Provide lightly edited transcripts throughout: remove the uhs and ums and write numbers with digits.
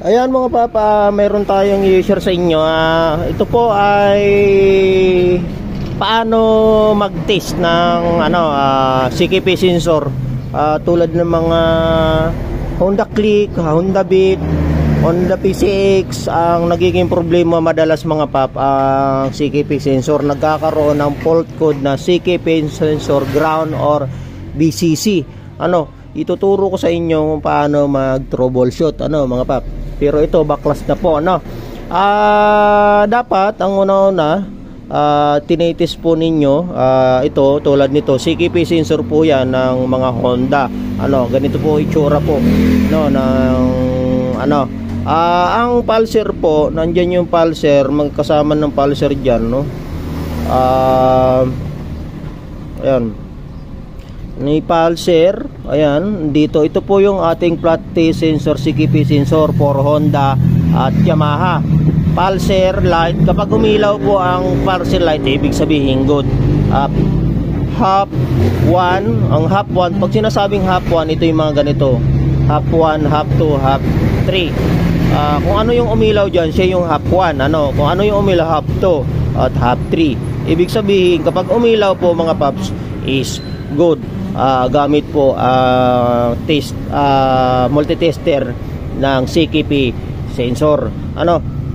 Ayan mga papa, mayroon tayong i-share sa inyo. Ito po ay paano mag-test ng CKP sensor. Tulad ng mga Honda Click, Honda Beat, Honda PCX. Ang nagiging problema madalas mga pap, ang CKP sensor nagkakaroon ng fault code na CKP sensor ground or BCC. Ituturo ko sa inyo kung paano mag-troubleshoot mga pap. Pero ito baklas na po dapat ang una-una tinitest po ninyo ito tulad nito CKP sensor po yan ng mga Honda. Ganito po itsura po ang pulser po, nandiyan yung pulser, magkasama ng pulser diyan ayan. Ni pulser, ayan, dito ito po yung ating flat test sensor, CKP sensor for Honda at Yamaha. Pulser light, kapag umilaw po ang pulser light, ibig sabihin good. Half 1, ang half 1, pag sinasabing half 1, ito yung mga ganito. Half 1, half 2, half 3. Kung ano yung umilaw dyan, siya yung half 1. Kung ano yung umilaw, half 2 at half 3. Ibig sabihin, kapag umilaw po mga paps, is good. Gamit po multitester ng CKP sensor.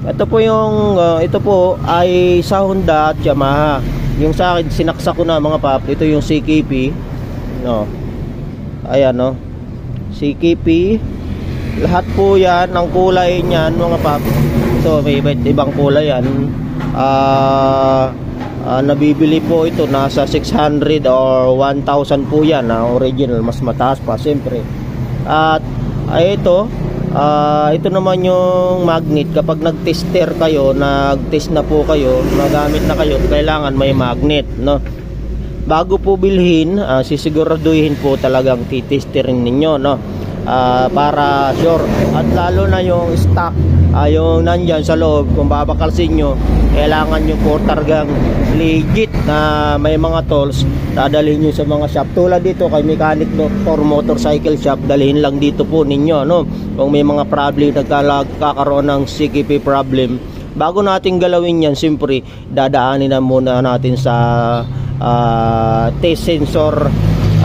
Ito po yung ito po ay sa Honda at Yamaha. Yung sa akin sinaksak ko na mga pap, ito yung CKP ayan CKP, lahat po yan ang kulay niyan mga pap. Ito may iba't ibang kulay yan. Nabibili po ito nasa 600 or 1,000 po yan original, mas mataas pa siyempre. At ito naman yung magnet. Kapag nag-tester kayo, nag-test na po kayo, nagamit na kayo, kailangan may magnet bago po bilhin. Sisiguraduhin po talagang titesterin ninyo para sure. At lalo na yung stock, yung nandyan sa loob, kung babakalsin nyo, kailangan nyo po targang legit na may mga tools. Dadalhin nyo sa mga shop tulad dito kay mechanic or motorcycle shop. Dalhin lang dito po ninyo kung may mga problem, nagkakaroon ng CKP problem. Bago natin galawin yan, siyempre dadaanin na muna natin sa test sensor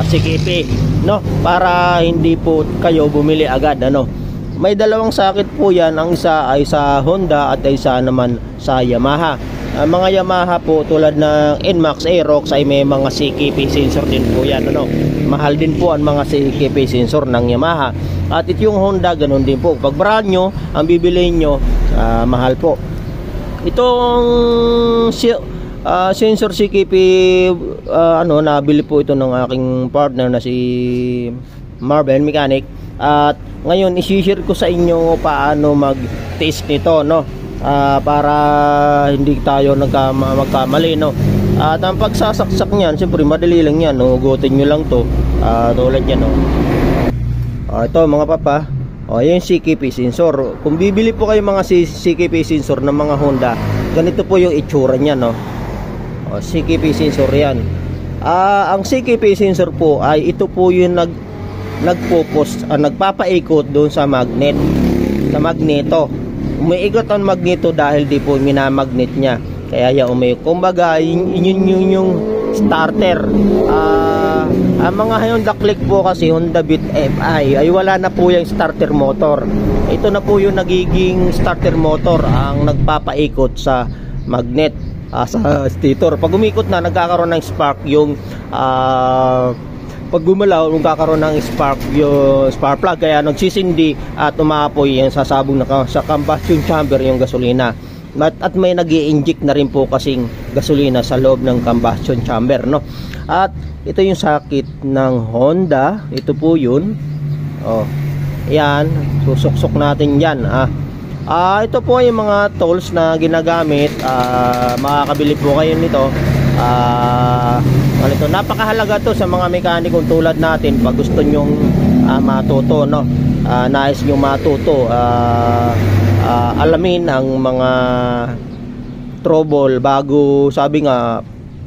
CKP para hindi po kayo bumili agad. May dalawang sakit po yan. Ang isa ay sa Honda at isa naman sa Yamaha. Mga Yamaha po tulad ng NMAX, Aerox ay may mga CKP sensor din po yan. Mahal din po ang mga CKP sensor ng Yamaha. At ito yung Honda, ganun din po. Pag brand nyo, ang bibiliin nyo, mahal po. Itong sensor CKP, nabili po ito ng aking partner na si Marvel Mechanic. At ngayon isi-share ko sa inyo paano mag-test nito para hindi tayo magkamali At ang pagsasaksak niyan, siyempre madali lang yan. Hugutin nyo lang to tulad yan ito mga papa. Yung CKP sensor. Kung bibili po kayo mga CKP sensor ng mga Honda, ganito po yung itsura niyan CKP sensor yan. Ang CKP sensor po ay ito po yung nagpo-post, nagpapaikot doon sa magnet, sa magneto. Umiikot ang magneto dahil di po minamagnet niya, kaya yan umiikot. Kumbaga yun yung starter. Ang mga Honda Click po kasi, Honda Beat FI ay wala na po yung starter motor. Ito na po yung nagiging starter motor, ang nagpapaikot sa magnet, sa stator. Pag umikot na, nagkakaroon ng spark yung pag gumalaw, kakaroon ng spark yung spark plug, kaya nagsisindi at umaapoy yan, sasabog na sa combustion chamber yung gasolina. At may nag-i-inject na rin po kasing gasolina sa loob ng combustion chamber At ito yung sakit ng Honda. Ito po yun. Yan, susuksok natin yan ito po yung mga tools na ginagamit. Makakabili po kayo nito. Napakahalaga to sa mga mekanikong tulad natin. Pag gusto nyong matuto nais nyong matuto, alamin ang mga trouble bago, sabi nga,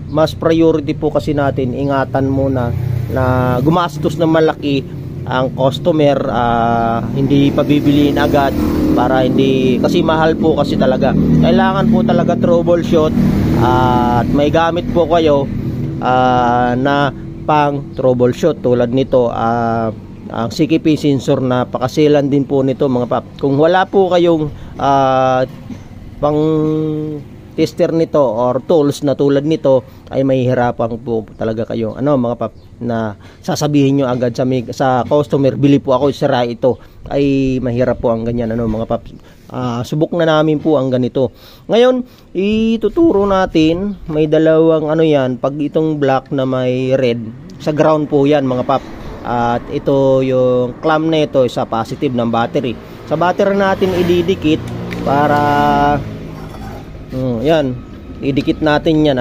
mas priority po kasi natin ingatan muna na gumastos na malaki ang customer hindi pabibiliin agad, para hindi, kasi mahal po kasi talaga. Kailangan po talaga troubleshoot at may gamit po kayo na pang troubleshoot tulad nito. Ang CKP sensor, na pakasilan din po nito mga pap. Kung wala po kayong pang tester nito or tools na tulad nito, ay mahihirapan po talaga kayo mga pap, na sasabihin nyo agad sa customer, bili po ako, sira ito. Ay mahirap po ang ganyan mga pap. Subok na namin po ang ganito. Ngayon ituturo natin, may dalawang yan, pag itong black na may red, sa ground po yan mga pap. At ito yung clamp na ito sa positive ng battery. Sa battery natin ididikit para yan, idikit natin yan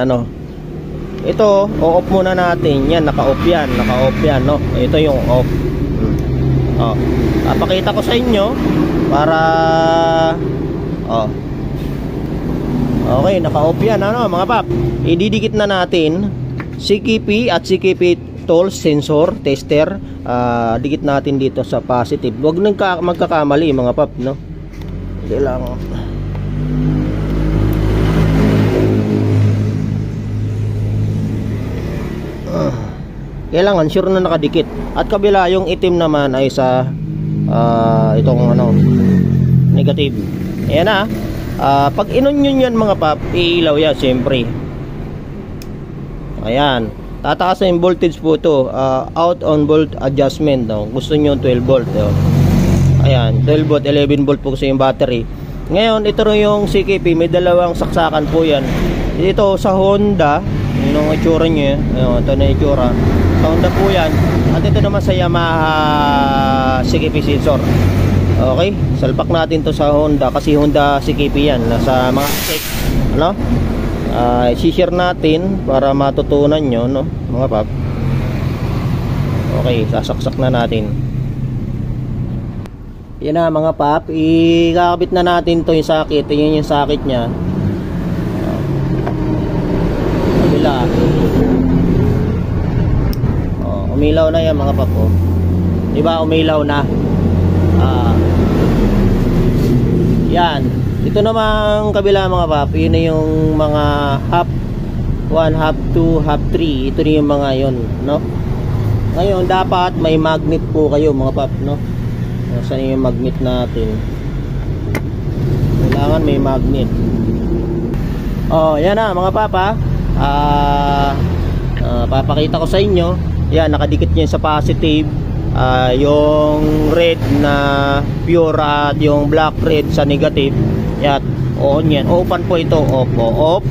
ito, o-off muna natin yan. Naka-off yan, no? Ito yung off. Papakita ko sa inyo para okay, naka-off yan mga pap. Ididikit na natin CKP at CKP tools sensor tester. Dikit natin dito sa positive. Huwag nang magkakamali mga pap, no? Hindi lang. Kailangan sure na nakadikit. At kabila yung itim naman ay sa itong negative. Ayan na. Pag inunyon yan mga pap, iilaw yan siyempre. Ayan. Tataas na yung voltage po ito. Out on volt adjustment, no? Gusto nyo 12 volt, ayan, 12 volt, 11 volt po kasi yung battery. Ngayon ito rin yung CKP, may dalawang saksakan po yan. Ito sa Honda, yun ang itsura nyo. Ito na itsura sa Honda po yan. At ito naman sa Yamaha CKP sensor. Okay, salpak natin to sa Honda, kasi Honda CKP yan. Nasa mga i-share natin para matutunan nyo, no, mga pap. Okay, sasaksak na natin. Yan na mga pap, ikakabit na natin to yung socket. Yan yung socket nya. Kabila. Umilaw na yan mga pap. Diba umilaw na? Yan. Ito namang kabila mga pap, yun na yung mga half 1, half 2, half 3. Ito na yung mga yun, no? Ngayon dapat may magnet po kayo mga pap, no? Saan yung magnet natin? Kailangan may magnet. Yan na mga papa. Papakita ko sa inyo. Yan, nakadikit nyo sa positive. Yung red na pure at yung black red sa negative. Yan, on yan. Open po ito. Off.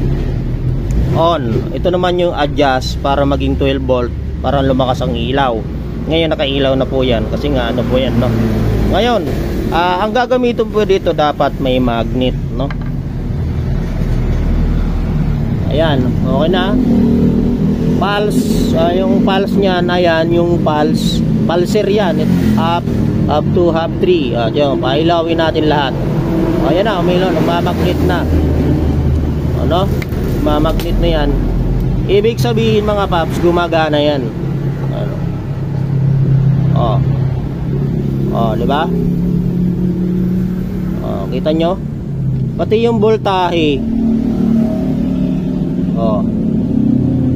On. Ito naman yung adjust para maging 12 volt, para lumakas ang ilaw. Ngayon nakailaw na po yan kasi nga po yan, no? Ngayon ang gagamitin po dito, dapat may magnet, no? Ayan, okay na. Pulse, yung pulse niyan, ayan yung pulser yan, up to half 3. Diyan, pailawin natin lahat. Ayan na, umilaw, magmamagnet na. Magmamagnet na yan. Ibig sabihin mga paps, gumagana yan. Diba? Kita nyo? Pati yung voltahe.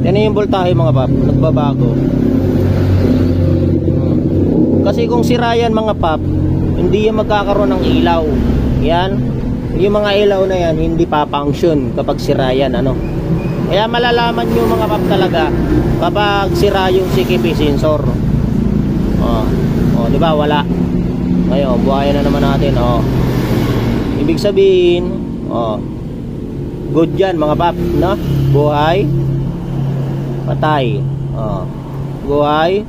Yan yung voltahe mga pap, nagbabago. Kasi kung sira yan mga pap, hindi yan magkakaroon ng ilaw. Yan, yung mga ilaw na yan hindi pa-function kapag sira yan, Kaya malalaman nyo mga pap talaga kapag sira yung CKP sensor. Diba, wala. Ngayon, buhayan na naman natin. Ibig sabihin, good yan mga pap, no? Buhay, patay. Buhay,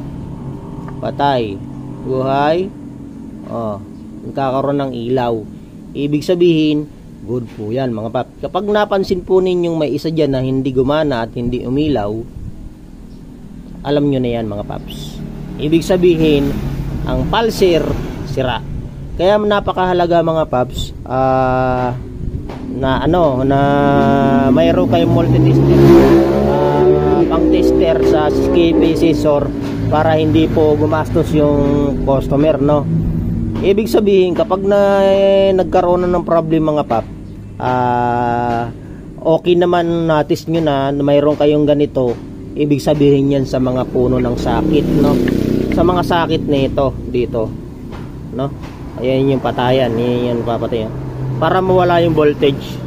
patay. Buhay, nagkakaroon ng ilaw. Ibig sabihin, good po yan mga pap. Kapag napansin po ninyong may isa dyan na hindi gumana at hindi umilaw, alam nyo na yan mga paps. Ibig sabihin, ang pulser sira. Kaya napakahalaga mga paps na mayroon kayong multi-tester pang tester sa CKP sensor para hindi po gumastos yung customer, no? Ibig sabihin kapag nagkaroon na ng problem mga pap, okay naman, notice nyo na mayroon kayong ganito, ibig sabihin yan sa mga puno ng sakit, no? Sa mga sakit nito dito, no? Ayan yung patayan, yan papatayan para mawala yung voltage.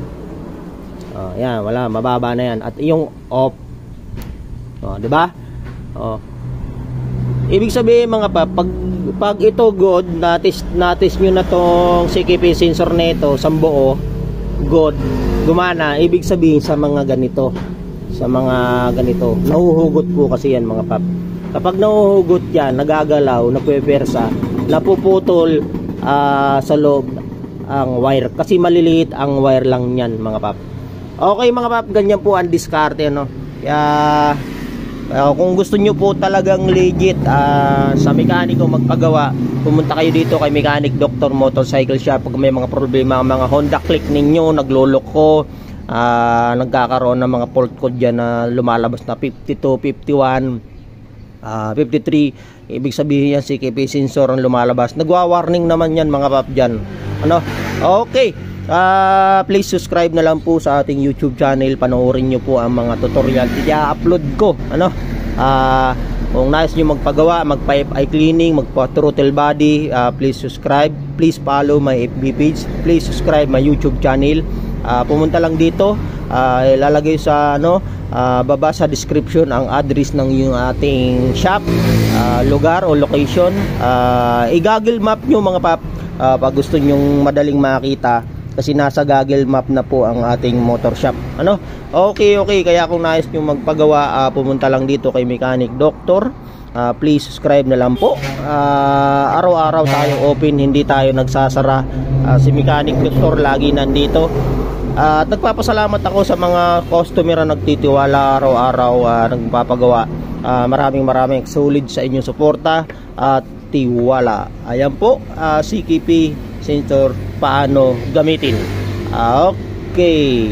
Yan, wala, mababa na yan. At yung off, di ba? Ibig sabihin mga pap, pag ito good, notice nyo na tong CKP sensor nito sa buo, good, gumana. Ibig sabihin sa mga ganito, nahuhugot po kasi yan mga pap. Kapag nahuhugot yan, nagagalaw, napwepersa, napuputol sa loob ang wire, kasi maliliit ang wire lang yan mga pap. Okay mga pap, ganyan po ang diskarte, no? Kaya kung gusto nyo po talagang legit sa mekaniko magpagawa, pumunta kayo dito kay Mechanic Dr. Motorcycle Shop. Pag may mga problema ang mga Honda Click ninyo, nagloloko, nagkakaroon ng mga fault code dyan na lumalabas na 52, 51, 53, ibig sabihin yan CKP sensor ang lumalabas. Nagwa-warning naman yan mga pap dyan, ano? Okay, please subscribe na lang po sa ating YouTube channel. Panoorin nyo po ang mga tutorial i-upload ko, ano? Kung nais nyo magpagawa, mag-pipe eye cleaning, magpa-throttle body, please subscribe, please follow my FB page, please subscribe my YouTube channel. Pumunta lang dito, ilalagay sa baba sa description ang address ng yung ating shop, lugar o location. I-Google map nyo mga pap pag gusto nyong madaling makita, kasi nasa Google map na po ang ating motor shop, ano? Okay, kaya kung nais nyo magpagawa, pumunta lang dito kay Mechanic Doctor. Please subscribe na lang po. Araw-araw tayo open, hindi tayo nagsasara. Si Mechanic Doctor lagi nandito. At nagpapasalamat ako sa mga customer na nagtitiwala araw-araw, nagpapagawa. Maraming solid sa inyong suporta at tiwala. Ayan po, CKP sensor, paano gamitin. Okay.